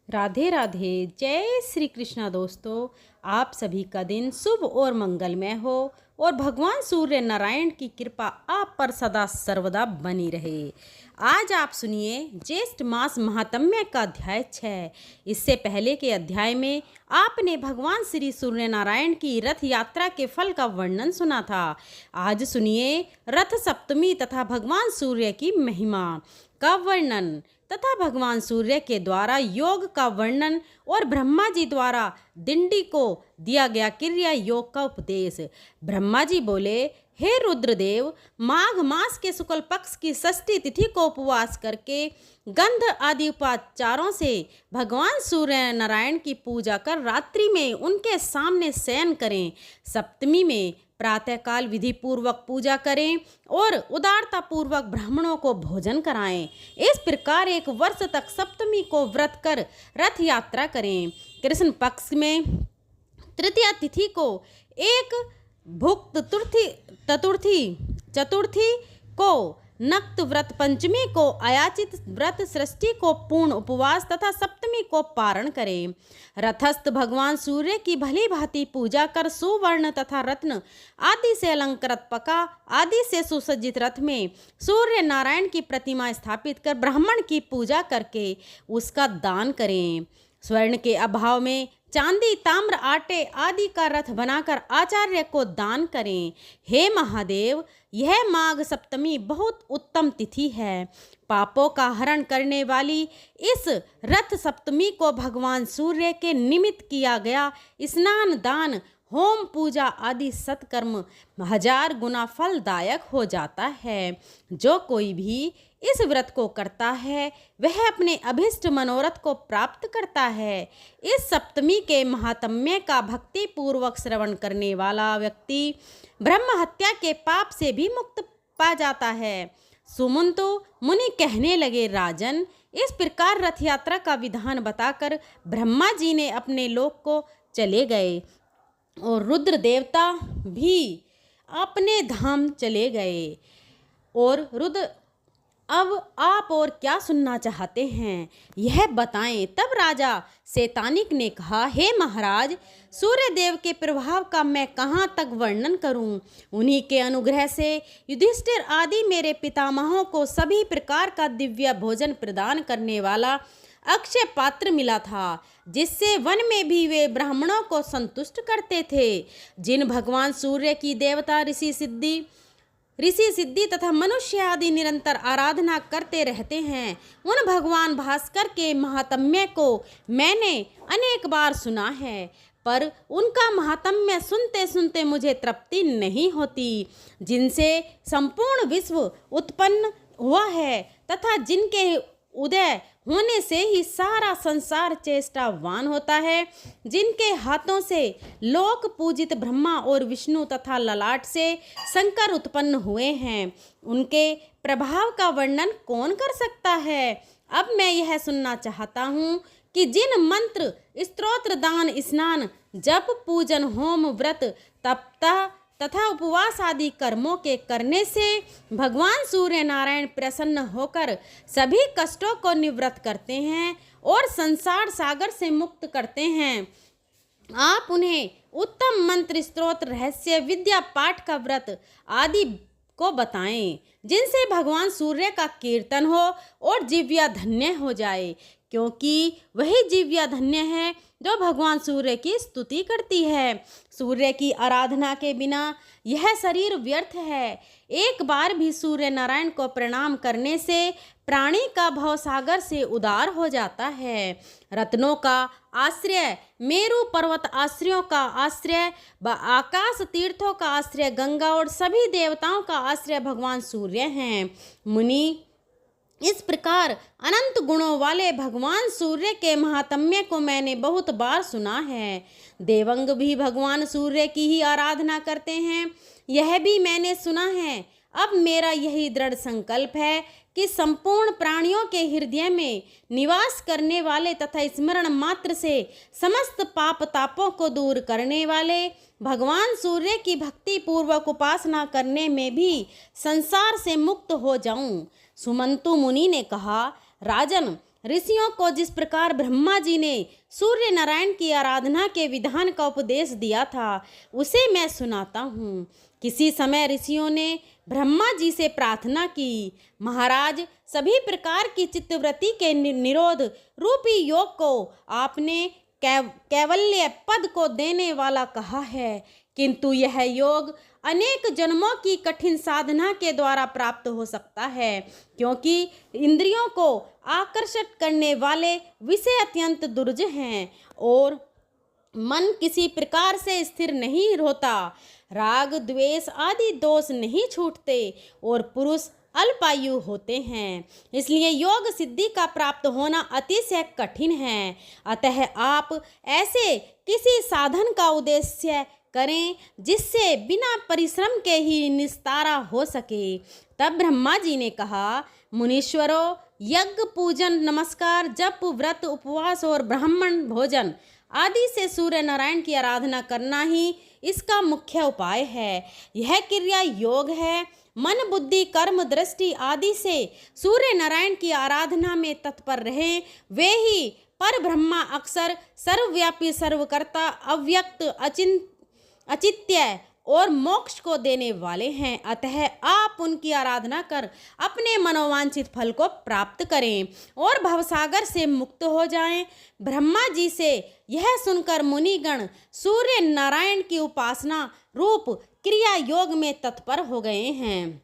राधे राधे। जय श्री कृष्णा। दोस्तों, आप सभी का दिन शुभ और मंगलमय हो और भगवान सूर्य नारायण की कृपा आप पर सदा सर्वदा बनी रहे। आज आप सुनिए ज्येष्ठ मास महात्म्य का अध्याय 6। इससे पहले के अध्याय में आपने भगवान श्री सूर्य नारायण की रथ यात्रा के फल का वर्णन सुना था। आज सुनिए रथ सप्तमी तथा भगवान सूर्य की महिमा का वर्णन तथा भगवान सूर्य के द्वारा योग का वर्णन और ब्रह्मा जी द्वारा दिंडी को दिया गया क्रिया योग का उपदेश। ब्रह्मा जी बोले, हे रुद्रदेव, माघ मास के शुक्ल पक्ष की षष्ठी तिथि को उपवास करके गंध आदि उपाचारों से भगवान सूर्य नारायण की पूजा कर रात्रि में उनके सामने शयन करें। सप्तमी में प्रातःकाल विधि पूर्वक पूजा करें और उदारता पूर्वक ब्राह्मणों को भोजन कराएं। इस प्रकार एक वर्ष तक सप्तमी को व्रत कर रथ यात्रा करें। कृष्ण पक्ष में तृतीया तिथि को एक भुक्त चतुर्थी को नक्त व्रत, पंचमी को अयाचित व्रत, षष्ठी को पूर्ण उपवास तथा सप्तमी को पारण करें। रथस्थ भगवान सूर्य की भली भांति पूजा कर सुवर्ण तथा रत्न आदि से अलंकृत पका आदि से सुसज्जित रथ में सूर्य नारायण की प्रतिमा स्थापित कर ब्राह्मण की पूजा करके उसका दान करें। स्वर्ण के अभाव में चांदी, ताम्र, आटे आदि का रथ बनाकर आचार्य को दान करें। हे महादेव, यह माघ सप्तमी बहुत उत्तम तिथि है। पापों का हरण करने वाली इस रथ सप्तमी को भगवान सूर्य के निमित्त किया गया स्नान, दान, होम, पूजा आदि सत्कर्म 1000 गुना फलदायक हो जाता है। जो कोई भी इस व्रत को करता है वह अपने अभिष्ट मनोरथ को प्राप्त करता है। इस सप्तमी के महात्म्य का भक्ति पूर्वक श्रवण करने वाला व्यक्ति ब्रह्म हत्या के पाप से भी मुक्त पा जाता है। सुमंतु मुनि कहने लगे, राजन, इस प्रकार रथ यात्रा का विधान बताकर ब्रह्मा जी ने अपने लोक को चले गए और रुद्र देवता भी अपने धाम चले गए। और रुद्र, अब आप और क्या सुनना चाहते हैं यह बताएं। तब राजा शैतानिक ने कहा, हे महाराज, सूर्य देव के प्रभाव का मैं कहाँ तक वर्णन करूं। उन्हीं के अनुग्रह से युधिष्ठिर आदि मेरे पितामहों को सभी प्रकार का दिव्य भोजन प्रदान करने वाला अक्षय पात्र मिला था, जिससे वन में भी वे ब्राह्मणों को संतुष्ट करते थे। जिन भगवान सूर्य की देवता ऋषि सिद्धि तथा मनुष्य आदि निरंतर आराधना करते रहते हैं, उन भगवान भास्कर के महात्म्य को मैंने अनेक बार सुना है, पर उनका महात्म्य सुनते सुनते मुझे तृप्ति नहीं होती। जिनसे संपूर्ण विश्व उत्पन्न हुआ है तथा जिनके उदय होने से ही सारा संसार चेष्टावान होता है, जिनके हाथों से लोक पूजित ब्रह्मा और विष्णु तथा ललाट से शंकर उत्पन्न हुए हैं, उनके प्रभाव का वर्णन कौन कर सकता है। अब मैं यह सुनना चाहता हूँ कि जिन मंत्र, स्तोत्र, दान, स्नान, जप, पूजन, होम, व्रत, तप तथा उपवास आदि कर्मों के करने से भगवान सूर्य नारायण प्रसन्न होकर सभी कष्टों को निवृत्त करते हैं और संसार सागर से मुक्त करते हैं, आप उन्हें उत्तम मंत्र, स्तोत्र, रहस्य, विद्या, पाठ का व्रत आदि को बताएं, जिनसे भगवान सूर्य का कीर्तन हो और जीव्या धन्य हो जाए, क्योंकि वही जीव्या धन्य है जो भगवान सूर्य की स्तुति करती है। सूर्य की आराधना के बिना यह शरीर व्यर्थ है। एक बार भी सूर्य नारायण को प्रणाम करने से प्राणी का भवसागर से उद्धार हो जाता है। रत्नों का आश्रय, मेरु पर्वत आश्रयों का आश्रय, आकाश तीर्थों का आश्रय गंगा और सभी देवताओं का आश्रय भगवान सूर्य हैं। मुनि, इस प्रकार अनंत गुणों वाले भगवान सूर्य के महात्म्य को मैंने बहुत बार सुना है। देवंग भी भगवान सूर्य की ही आराधना करते हैं, यह भी मैंने सुना है। अब मेरा यही दृढ़ संकल्प है कि संपूर्ण प्राणियों के हृदय में निवास करने वाले तथा स्मरण मात्र से समस्त पाप तापों को दूर करने वाले भगवान सूर्य की भक्ति पूर्वक उपासना करने में भी संसार से मुक्त हो जाऊं। सुमंतु मुनि ने कहा, राजन, ऋषियों को जिस प्रकार ब्रह्मा जी ने सूर्य नारायण की आराधना के विधान का उपदेश दिया था उसे मैं सुनाता हूँ। किसी समय ऋषियों ने ब्रह्मा जी से प्रार्थना की, महाराज, सभी प्रकार की चित्तवृत्ति के निरोध रूपी योग को आपने कैवल्य पद को देने वाला कहा है, किंतु यह योग अनेक जन्मों की कठिन साधना के द्वारा प्राप्त हो सकता है, क्योंकि इंद्रियों को आकर्षित करने वाले विषय अत्यंत दुर्ज हैं और मन किसी प्रकार से स्थिर नहीं होता। राग द्वेष आदि दोष नहीं छूटते और पुरुष अल्पायु होते हैं, इसलिए योग सिद्धि का प्राप्त होना अतिशय कठिन है। अतः आप ऐसे किसी साधन का उद्देश्य करें जिससे बिना परिश्रम के ही निस्तारा हो सके। तब ब्रह्मा जी ने कहा, मुनीश्वरों, यज्ञ, पूजन, नमस्कार, जप, व्रत, उपवास और ब्राह्मण भोजन आदि से सूर्य नारायण की आराधना करना ही इसका मुख्य उपाय है। यह क्रिया योग है। मन, बुद्धि, कर्म, दृष्टि आदि से सूर्य नारायण की आराधना में तत्पर रहें, वे ही पर ब्रह्मा अक्षर, सर्वव्यापी, सर्वकर्ता, अव्यक्त, अचित्य और मोक्ष को देने वाले हैं। अतः आप उनकी आराधना कर अपने मनोवांछित फल को प्राप्त करें और भवसागर से मुक्त हो जाएं। ब्रह्मा जी से यह सुनकर मुनिगण सूर्य नारायण की उपासना रूप क्रिया योग में तत्पर हो गए हैं।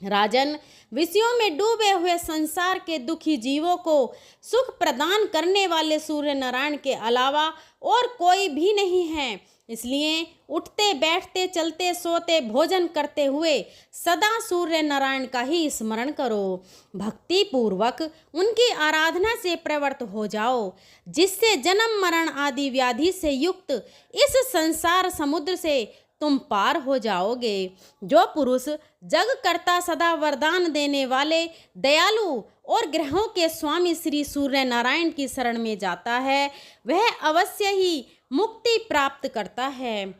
राजन, विषयों में डूबे हुए संसार के दुखी जीवों को सुख प्रदान करने वाले सूर्य नारायण के अलावा और कोई भी नहीं है। इसलिए उठते, बैठते, चलते, सोते, भोजन करते हुए सदा सूर्य नारायण का ही स्मरण करो। भक्ति पूर्वक उनकी आराधना से प्रवृत्त हो जाओ, जिससे जन्म मरण आदि व्याधि से युक्त इस संसार समुद्र से तुम पार हो जाओगे। जो पुरुष जग करता, सदा वरदान देने वाले, दयालु और ग्रहों के स्वामी श्री सूर्य नारायण की शरण में जाता है, वह अवश्य ही मुक्ति प्राप्त करता है।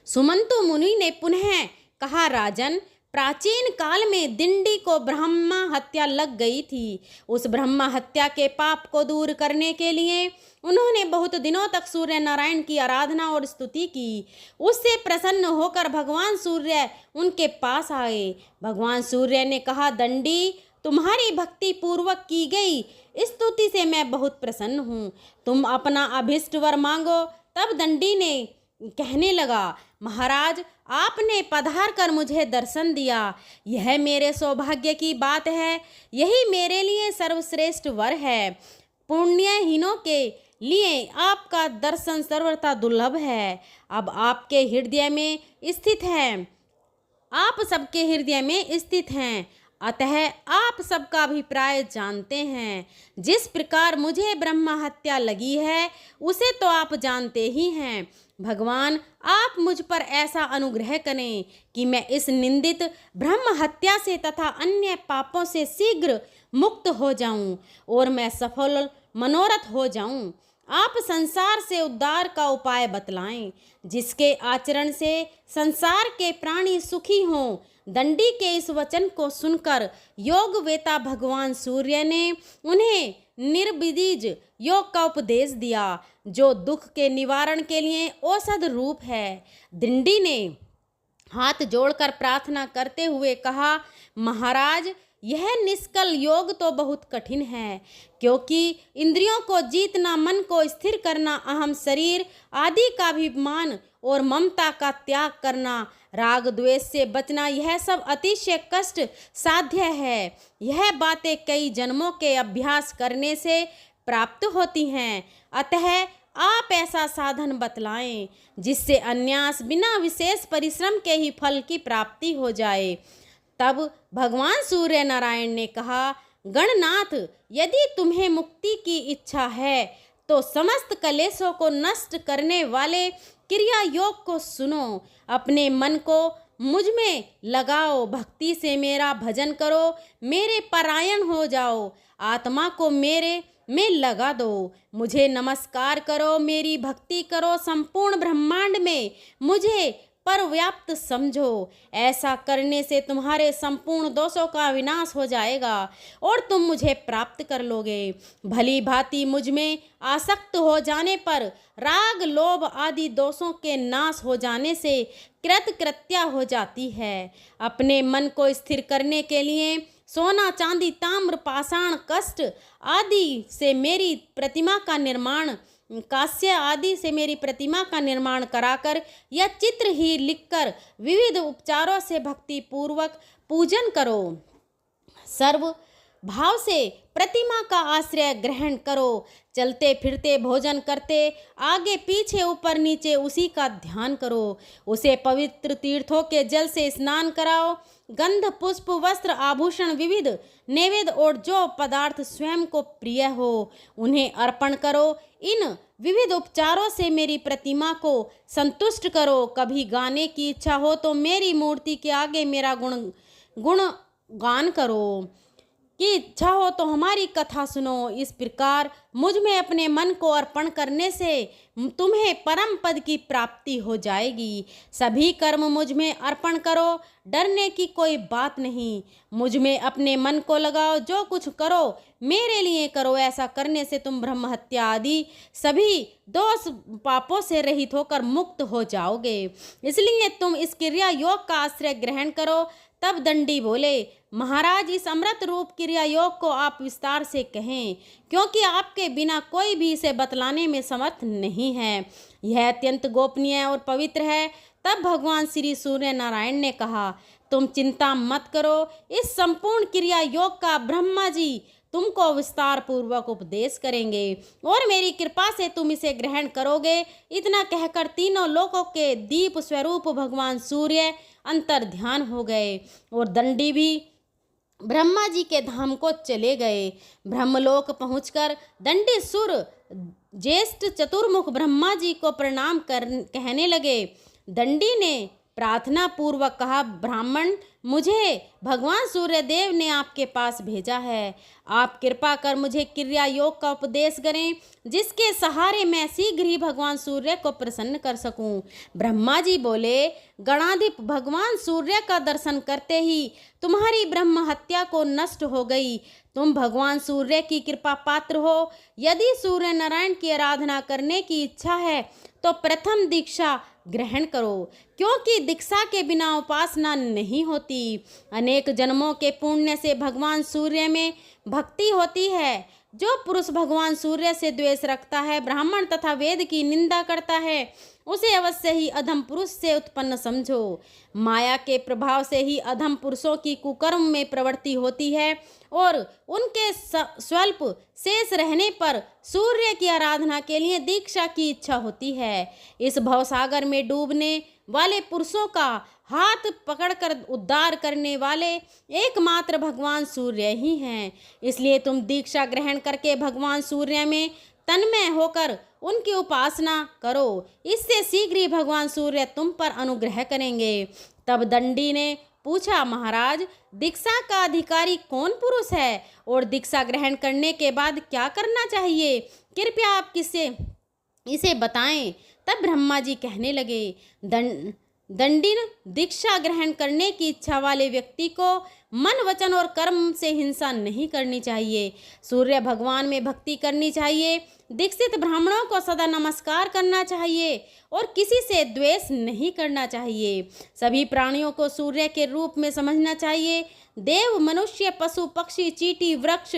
सुमंतु मुनि ने पुनः कहा, राजन, प्राचीन काल में दिंडी को ब्रह्मा हत्या लग गई थी। उस ब्रह्मा हत्या के पाप को दूर करने के लिए उन्होंने बहुत दिनों तक सूर्य नारायण की आराधना और स्तुति की। उससे प्रसन्न होकर भगवान सूर्य उनके पास आए। भगवान सूर्य ने कहा, दंडी, तुम्हारी भक्ति पूर्वक की गई स्तुति से मैं बहुत प्रसन्न हूँ। तुम अपना अभिष्ट वर मांगो। तब दंडी ने कहने लगा, महाराज, आपने पधार कर मुझे दर्शन दिया, यह मेरे सौभाग्य की बात है। यही मेरे लिए सर्वश्रेष्ठ वर है। पुण्यहीनों के लिए आपका दर्शन सर्वथा दुर्लभ है। अब आपके हृदय में स्थित है, आप सबके हृदय में स्थित हैं, अतः आप सबका अभिप्राय जानते हैं। जिस प्रकार मुझे ब्रह्मा हत्या लगी है उसे तो आप जानते ही हैं। भगवान, आप मुझ पर ऐसा अनुग्रह करें कि मैं इस निंदित ब्रह्म हत्या से तथा अन्य पापों से शीघ्र मुक्त हो जाऊं और मैं सफल मनोरथ हो जाऊं। आप संसार से उद्धार का उपाय बतलाएं, जिसके आचरण से संसार के प्राणी सुखी हों। दंडी के इस वचन को सुनकर योग वेता भगवान सूर्य ने उन्हें निर्विदीज योग का उपदेश दिया, जो दुख के निवारण के लिए औषध रूप है। दंडी ने हाथ जोड़कर प्रार्थना करते हुए कहा, महाराज, यह निष्कल योग तो बहुत कठिन है, क्योंकि इंद्रियों को जीतना, मन को स्थिर करना, अहम शरीर आदि का अभिमान और ममता का त्याग करना, राग द्वेष से बचना, यह सब अतिशय कष्ट साध्य है। यह बातें कई जन्मों के अभ्यास करने से प्राप्त होती हैं। अतः आप ऐसा साधन बतलाएं जिससे अन्यास बिना विशेष परिश्रम के ही फल की प्राप्ति हो जाए। तब भगवान सूर्य नारायण ने कहा, गणनाथ, यदि तुम्हें मुक्ति की इच्छा है तो समस्त कलेशों को नष्ट करने वाले क्रिया योग को सुनो। अपने मन को मुझ में लगाओ, भक्ति से मेरा भजन करो, मेरे परायण हो जाओ, आत्मा को मेरे में लगा दो, मुझे नमस्कार करो, मेरी भक्ति करो, संपूर्ण ब्रह्मांड में मुझे पर्याप्त समझो। ऐसा करने से तुम्हारे संपूर्ण दोषों का विनाश हो जाएगा और तुम मुझे प्राप्त कर लोगे। भली भांति मुझ में आसक्त हो जाने पर राग लोभ आदि दोषों के नाश हो जाने से कृतकृत्या हो जाती है। अपने मन को स्थिर करने के लिए सोना चांदी ताम्र पाषाण कष्ट आदि से मेरी प्रतिमा का निर्माण कांस्य आदि से मेरी प्रतिमा का निर्माण कराकर या चित्र ही लिखकर विविध उपचारों से भक्ति पूर्वक पूजन करो। सर्व भाव से प्रतिमा का आश्रय ग्रहण करो। चलते फिरते भोजन करते आगे पीछे ऊपर नीचे उसी का ध्यान करो। उसे पवित्र तीर्थों के जल से स्नान कराओ। गंध पुष्प वस्त्र आभूषण विविध नैवेद्य और जो पदार्थ स्वयं को प्रिय हो उन्हें अर्पण करो। इन विविध उपचारों से मेरी प्रतिमा को संतुष्ट करो। कभी गाने की इच्छा हो तो मेरी मूर्ति के आगे मेरा गुण गान करो। की इच्छा हो तो हमारी कथा सुनो। इस प्रकार मुझ में अपने मन को अर्पण करने से तुम्हें परम पद की प्राप्ति हो जाएगी। सभी कर्म मुझ में अर्पण करो, डरने की कोई बात नहीं। मुझ में अपने मन को लगाओ, जो कुछ करो मेरे लिए करो। ऐसा करने से तुम ब्रह्म हत्या आदि सभी दोष पापों से रहित होकर मुक्त हो जाओगे। इसलिए तुम इस क्रिया योग का आश्रय ग्रहण करो। तब दंडी बोले, महाराज इस अमृत रूप क्रिया योग को आप विस्तार से कहें, क्योंकि आपके बिना कोई भी इसे बतलाने में समर्थ नहीं है। यह अत्यंत गोपनीय और पवित्र है। तब भगवान श्री सूर्य नारायण ने कहा, तुम चिंता मत करो। इस संपूर्ण क्रिया योग का ब्रह्मा जी तुमको विस्तार पूर्वक उपदेश करेंगे और मेरी कृपा से तुम इसे ग्रहण करोगे। इतना कहकर तीनों लोकों के दीप स्वरूप भगवान सूर्य अंतर ध्यान हो गए और दंडी भी ब्रह्मा जी के धाम को चले गए। ब्रह्मलोक पहुंचकर दंडी सुर ज्येष्ठ चतुर्मुख ब्रह्मा जी को प्रणाम कहने लगे। दंडी ने प्रार्थना पूर्वक कहा, ब्राह्मण, मुझे भगवान सूर्यदेव ने आपके पास भेजा है। आप कृपा कर मुझे क्रिया योग का उपदेश करें, जिसके सहारे मैं शीघ्र ही भगवान सूर्य को प्रसन्न कर सकूं। ब्रह्मा जी बोले, गणाधिप भगवान सूर्य का दर्शन करते ही तुम्हारी ब्रह्म हत्या को नष्ट हो गई। तुम भगवान सूर्य की कृपा पात्र हो। यदि सूर्य नारायण की आराधना करने की इच्छा है तो प्रथम दीक्षा ग्रहण करो, क्योंकि दीक्षा के बिना उपासना नहीं होती। अनेक जन्मों के पुण्य से भगवान सूर्य में भक्ति होती है। जो पुरुष भगवान सूर्य से द्वेष रखता है, ब्राह्मण तथा वेद की निंदा करता है, उसे अवश्य ही अधम पुरुष से उत्पन्न समझो। माया के प्रभाव से ही अधम पुरुषों की कुकर्म में प्रवृत्ति होती है और उनके स्वल्प शेष रहने पर सूर्य की आराधना के लिए दीक्षा की इच्छा होती है। इस भवसागर में डूबने वाले पुरुषों का हाथ पकड़कर उद्धार करने वाले एकमात्र भगवान सूर्य ही हैं। इसलिए तुम दीक्षा ग्रहण करके भगवान सूर्य में तन्मय होकर उनकी उपासना करो। इससे शीघ्र ही भगवान सूर्य तुम पर अनुग्रह करेंगे। तब दंडी ने पूछा, महाराज, दीक्षा का अधिकारी कौन पुरुष है और दीक्षा ग्रहण करने के बाद क्या करना चाहिए? कृपया आप इसे बताएं। तब ब्रह्मा जी कहने लगे, दंडिन, दीक्षा ग्रहण करने की इच्छा वाले व्यक्ति को मन वचन और कर्म से हिंसा नहीं करनी चाहिए। सूर्य भगवान में भक्ति करनी चाहिए। दीक्षित ब्राह्मणों को सदा नमस्कार करना चाहिए और किसी से द्वेष नहीं करना चाहिए। सभी प्राणियों को सूर्य के रूप में समझना चाहिए। देव, मनुष्य, पशु, पक्षी, चींटी, वृक्ष,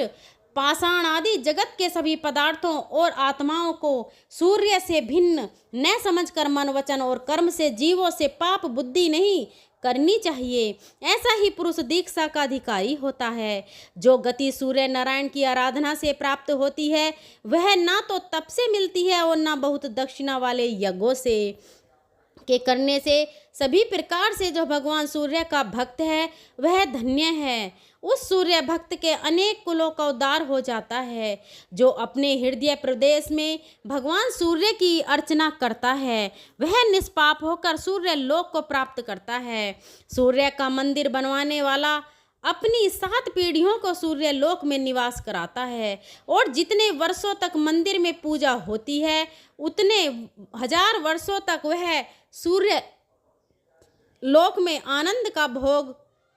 पाषाण आदि जगत के सभी पदार्थों और आत्माओं को सूर्य से भिन्न न समझकर मन वचन और कर्म से जीवों से पाप बुद्धि नहीं करनी चाहिए। ऐसा ही पुरुष दीक्षा का अधिकारी होता है। जो गति सूर्य नारायण की आराधना से प्राप्त होती है वह ना तो तप से मिलती है और ना बहुत दक्षिणा वाले यज्ञों से के करने से। सभी प्रकार से जो भगवान सूर्य का भक्त है वह धन्य है। उस सूर्य भक्त के अनेक कुलों का उद्धार हो जाता है। जो अपने हृदय प्रदेश में भगवान सूर्य की अर्चना करता है वह निष्पाप होकर सूर्य लोक को प्राप्त करता है। सूर्य का मंदिर बनवाने वाला अपनी 7 पीढ़ियों को सूर्य लोक में निवास कराता है और जितने वर्षों तक मंदिर में पूजा होती है उतने 1000 वर्षों तक वह सूर्य लोक में आनंद का भोग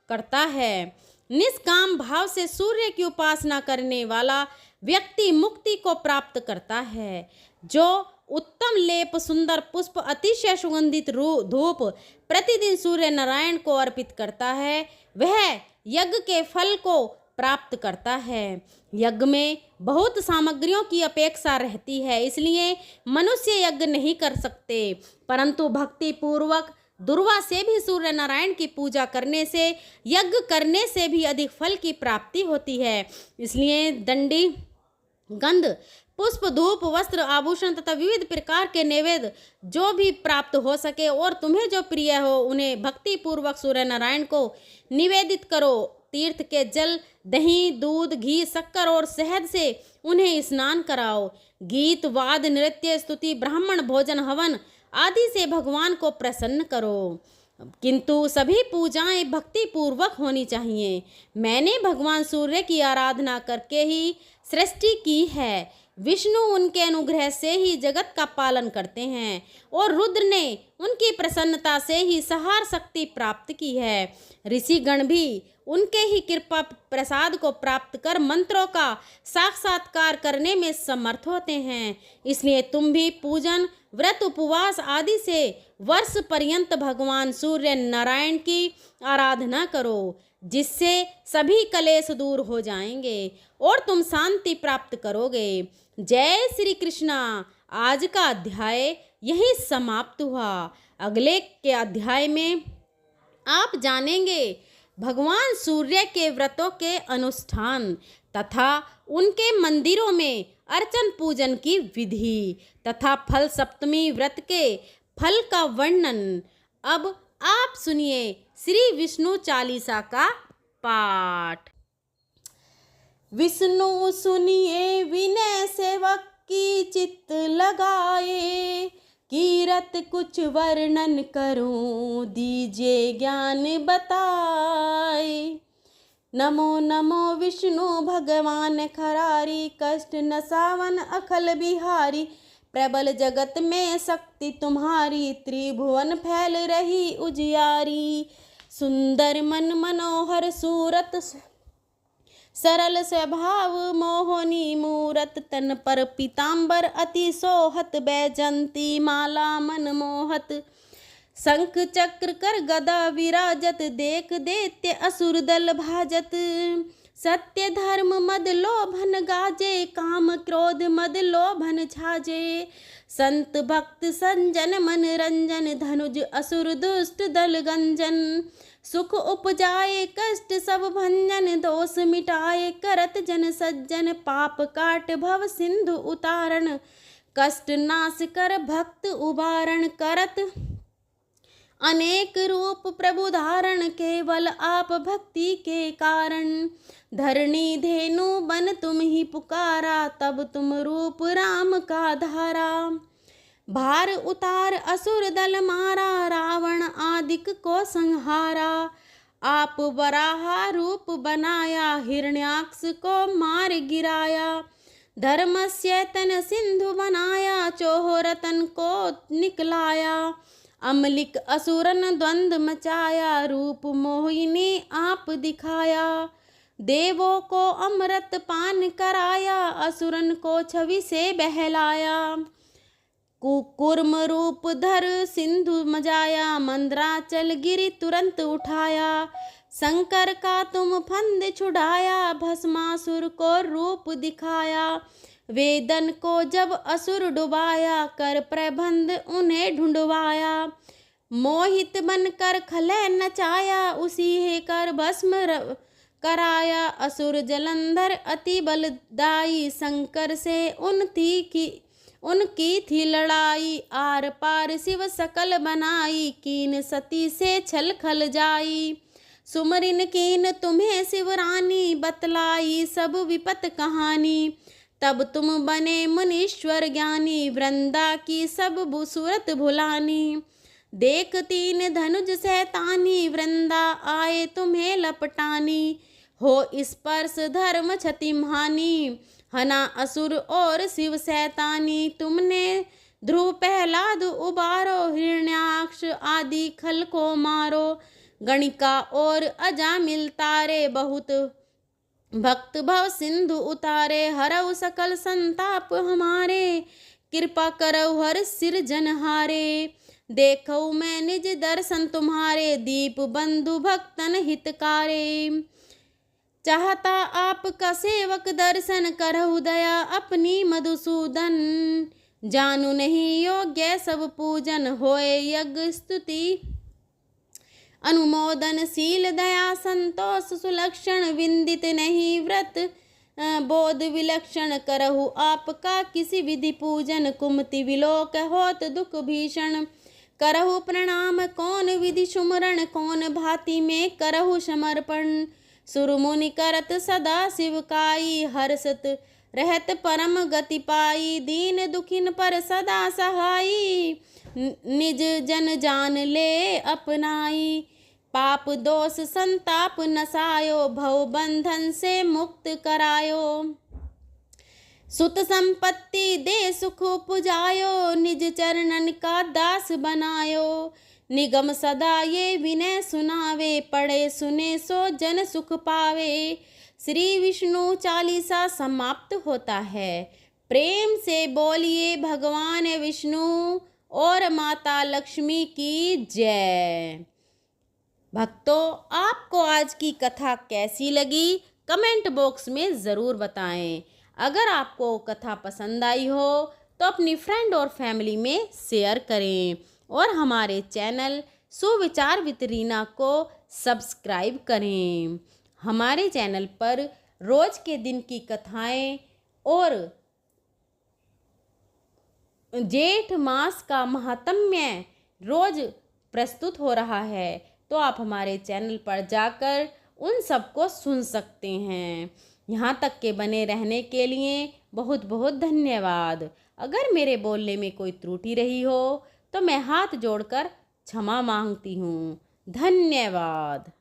करता है। निष्काम भाव से सूर्य की उपासना करने वाला व्यक्ति मुक्ति को प्राप्त करता है। जो उत्तम लेप, सुंदर पुष्प, अतिशय सुगंधित धूप प्रतिदिन सूर्य नारायण को अर्पित करता है, वह यज्ञ के फल को प्राप्त करता है। यज्ञ में बहुत सामग्रियों की अपेक्षा रहती है, इसलिए मनुष्य यज्ञ नहीं कर सकते, परंतु भक्ति पूर्वक दुर्वा से भी सूर्य नारायण की पूजा करने से यज्ञ करने से भी अधिक फल की प्राप्ति होती है। इसलिए दंडी, गंध, पुष्प, धूप, वस्त्र, आभूषण तथा विविध प्रकार के नैवेद्य जो भी प्राप्त हो सके और तुम्हें जो प्रिय हो उन्हें भक्ति पूर्वक सूर्य नारायण को निवेदित करो। तीर्थ के जल, दही, दूध, घी, शक्कर और शहद से उन्हें स्नान कराओ। गीत, वाद, नृत्य, स्तुति, ब्राह्मण भोजन, हवन आदि से भगवान को प्रसन्न करो, किंतु सभी पूजाएं भक्ति पूर्वक होनी चाहिए। मैंने भगवान सूर्य की आराधना करके ही सृष्टि की है। विष्णु उनके अनुग्रह से ही जगत का पालन करते हैं और रुद्र ने उनकी प्रसन्नता से ही संहार शक्ति प्राप्त की है। ऋषिगण भी उनके ही कृपा प्रसाद को प्राप्त कर मंत्रों का साक्षात्कार करने में समर्थ होते हैं। इसलिए तुम भी पूजन, व्रत, उपवास आदि से वर्ष पर्यंत भगवान सूर्य नारायण की आराधना करो, जिससे सभी कलेश दूर हो जाएंगे और तुम शांति प्राप्त करोगे। जय श्री कृष्णा। आज का अध्याय यही समाप्त हुआ। अगले के अध्याय में आप जानेंगे भगवान सूर्य के व्रतों के अनुष्ठान तथा उनके मंदिरों में अर्चन पूजन की विधि तथा फल सप्तमी व्रत के फल का वर्णन। अब आप सुनिए श्री विष्णु चालीसा का पाठ। विष्णु सुनिए विनय सेवक की चित्त लगाए, कीरत कुछ वर्णन करूं दीजिए ज्ञान बताए। नमो नमो विष्णु भगवान खरारी, कष्ट नसावन अखल बिहारी। प्रबल जगत में शक्ति तुम्हारी, त्रिभुवन फैल रही उजियारी। सुंदर मन मनोहर सूरत, सरल स्वभाव मोहनी मूरत। तन पर पीतांबर अति सोहत, बैजंती माला मन मोहत। शंख चक्र कर गदा विराजत, देख दैत्य असुर दल भाजत। सत्य धर्म मद लोभन गाजे, काम क्रोध मद लोभन छाजे। संत भक्त संजन मन रंजन, धनुज असुर दुष्ट दल गंजन। सुख उपजाए कष्ट सब भंजन, दोष मिटाए करत जन सज्जन। पाप काट भव सिंधु उतारण, कष्ट नाश कर भक्त उबारण। करत अनेक रूप प्रभु धारण, केवल आप भक्ति के कारण। धरणी धेनु बन तुम ही पुकारा, तब तुम रूप राम का धारा। भार उतार असुर दल मारा, रावण आदिक को संहारा। आप वराहा रूप बनाया, हिरण्याक्ष को मार गिराया। धर्मस्य तन सिंधु बनाया, चोह रतन को निकलाया। अमलिक असुरन द्वंद्व मचाया, रूप मोहिनी आप दिखाया। देवों को अमृत पान कराया, असुरन को छवि से बहलाया। कुकुर्म रूप धर सिंधु मजाया, मंदराचल गिरि तुरंत उठाया। शंकर का तुम फंद छुड़ाया, भस्मासुर को रूप दिखाया। वेदन को जब असुर डुबाया, कर प्रबंध उन्हें ढूंढवाया। मोहित बनकर खलय नचाया, उसी है कर भस्म कराया। असुर जलंधर अति बलदाई, शंकर से उनकी थी लड़ाई। आर पार शिव सकल बनाई, कीन सती से छल खल जाई। सुमरिन कीन तुम्हें शिवरानी, बतलाई सब विपत कहानी। तब तुम बने मुनीश्वर ज्ञानी, वृंदा की सब सूरत भुलानी। देख तीन धनुज शैतानी, वृंदा आए तुम्हें लपटानी। हो स्पर्श धर्म क्षति हानि, हना असुर और शिव शैतानी। तुमने ध्रुव प्रहलाद उबारो, हिरण्याक्ष आदि खल को मारो। गणिका और अजामिल तारे, बहुत भक्त भव सिंधु उतारे। हरऊ सकल संताप हमारे, कृपा करऊ हर सिर जनहारे। देखऊ मैं निज दर्शन तुम्हारे, दीप बंधु भक्तन हितकारे। चाहता आपका सेवक दर्शन, करहु दया अपनी मधुसूदन। जानू नहीं योग्य सब पूजन, होए यज्ञ स्तुति अनुमोदनशील। दया संतोष सुलक्षण, विंदित नहीं व्रत बोध विलक्षण। करहु आपका किसी विधि पूजन, कुमति विलोक होत दुख भीषण। करहु प्रणाम कौन विधि सुमरण, कौन भांति में करहु समर्पण। सुरमुनि करत सदा शिवकाई, हर्षत रहत परम गति पाई। दीन दुखिन पर सदा सहाई, निज जन जान ले अपनाई। पाप दोष संताप नसायो, भव बंधन से मुक्त करायो। सुत संपत्ति दे सुख उपजायो, निज चरणन का दास बनायो। निगम सदा ये विनय सुनावे, पढ़े सुने सो जन सुख पावे। श्री विष्णु चालीसा समाप्त होता है। प्रेम से बोलिए भगवान विष्णु और माता लक्ष्मी की जय। भक्तों, आपको आज की कथा कैसी लगी कमेंट बॉक्स में ज़रूर बताएं। अगर आपको कथा पसंद आई हो तो अपनी फ्रेंड और फैमिली में शेयर करें और हमारे चैनल सुविचार विद रीना को सब्सक्राइब करें। हमारे चैनल पर रोज के दिन की कथाएं और जेठ मास का महात्म्य रोज प्रस्तुत हो रहा है, तो आप हमारे चैनल पर जाकर उन सबको सुन सकते हैं। यहाँ तक के बने रहने के लिए बहुत बहुत धन्यवाद। अगर मेरे बोलने में कोई त्रुटि रही हो तो मैं हाथ जोड़कर क्षमा मांगती हूँ। धन्यवाद।